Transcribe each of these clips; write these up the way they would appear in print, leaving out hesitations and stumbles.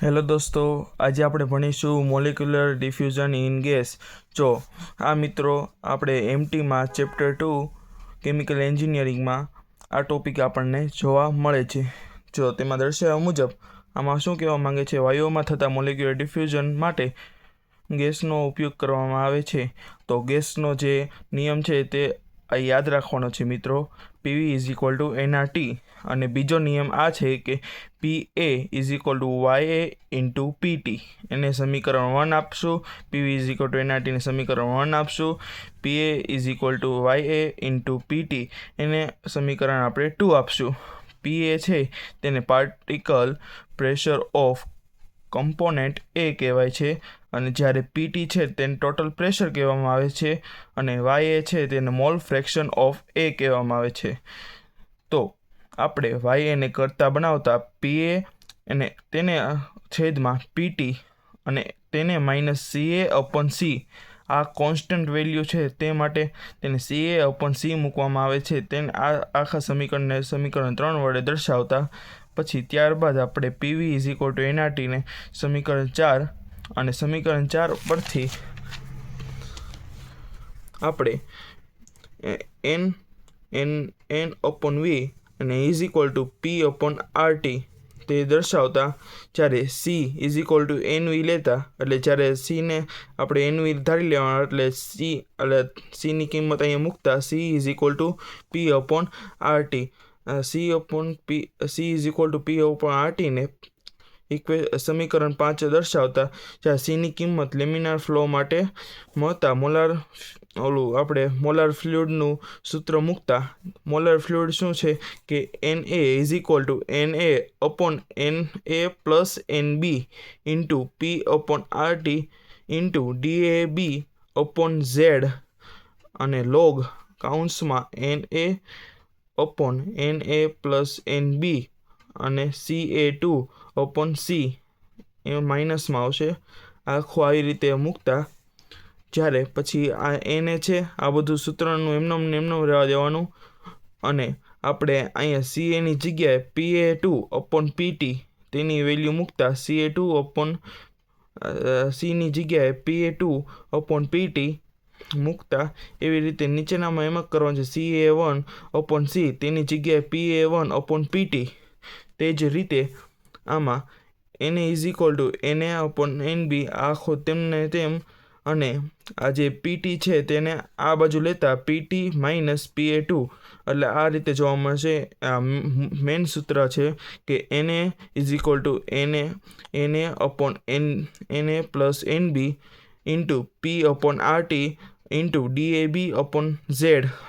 Hello દોસ્તો, આજે આપણે ભણીશું મોલેક્યુલર ડિફ્યુઝન ઇન ગેસ. જો આ મિત્રો આપણે એમટીમાં ચેપ્ટર 2 કેમિકલ એન્જિનિયરિંગમાં આ ટોપિક આપણને જોવા મળે છે. જો તેમાં દર્શાવ્યા મુજબ આમાં શું કહેવા માંગે છે, વાયુઓમાં થતા મોલેક્યુલર ડિફ્યુઝન માટે ગેસનો ઉપયોગ કરવામાં આવે છે. તો ગેસનો જે નિયમ છે તે યાદ રાખવાનો છે મિત્રો, PV = nRT. અને બીજો નિયમ આ છે કે PA = YA × PT. એને સમીકરણ 1 આપશું. PV = nRT ને સમીકરણ 1 આપશું. PA = YA × PT એને સમીકરણ આપણે 2 આપશું. PA છે તેને particle pressure of component A કહેવાય છે, અને જ્યારે PT છે તેને ટોટલ પ્રેશર કહેવામાં આવે છે, અને YA છે તેને મોલ ફ્રેક્શન ઓફ A કહેવામાં આવે છે. તો આપણે YA ને કરતા બનાવતા PA અને તેને છેદમાં PT અને તેને -CA/C, આ કોન્સ્ટન્ટ વેલ્યુ છે તે માટે તેને CA/C મૂકવામાં આવે છે. તેને આ આખા સમીકરણને સમીકરણ 3 વડે દર્શાવતા પછી ત્યારબાદ આપણે PV = nRT ને સમીકરણ 4 અને સમીકરણ 4 પરથી આપણે n/V અને P/RT તે દર્શાવતા જ્યારે C = NV લેતા, એટલે જ્યારે C ને આપણે NV ધારી લેવાના, એટલે Cની કિંમત અહીંયા મૂકતા C = P/RT. C/P/RT ને સમીકરણ 5 દર્શાવતા જ્યારે Cની કિંમત લેમિનાર ફ્લો માટે મળતા આપણે મોલાર ફ્લુઇડનું સૂત્ર મૂકતા. મોલાર ફ્લુઇડ શું છે કે Na = Na + Nb × P/RT × DAB/Z અને log Na + Nb અને Ca2/C એ માઇનસમાં આવશે. આખું આવી રીતે મૂકતા જ્યારે પછી આ Na છે આ બધું સૂત્રનું એમનેમ રહેવા દેવાનું, અને આપણે અહીંયા Caની જગ્યાએ Pa2/PT તેની વેલ્યુ મૂકતા Cની જગ્યાએ Pa2/PT મૂકતા. એવી રીતે નીચેનામાં એમ જ કરવાનું છે, Ca1/C તેની જગ્યાએ Pa1/PT. તે જ રીતે આમાં Na = Na/NB આખો તેમને તેમ, અને આ જે PT છે તેને આ બાજુ લેતા PT - Pa2, એટલે આ રીતે જોવા મળશે. આ મેન સૂત્ર છે કે Na = Na + Nb × P/RT × DAB/Z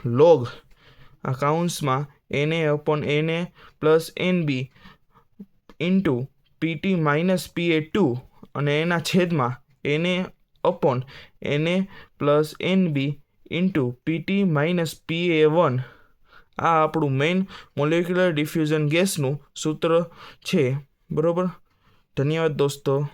log Na + Nb × PT - Pa2 અને એના છેદમાં Na + Nb × PT - Pa1. આ આપણું મેઇન મોલેક્યુલર ડિફ્યુઝન ગેસનું સૂત્ર છે. બરાબર. ધન્યવાદ દોસ્તો.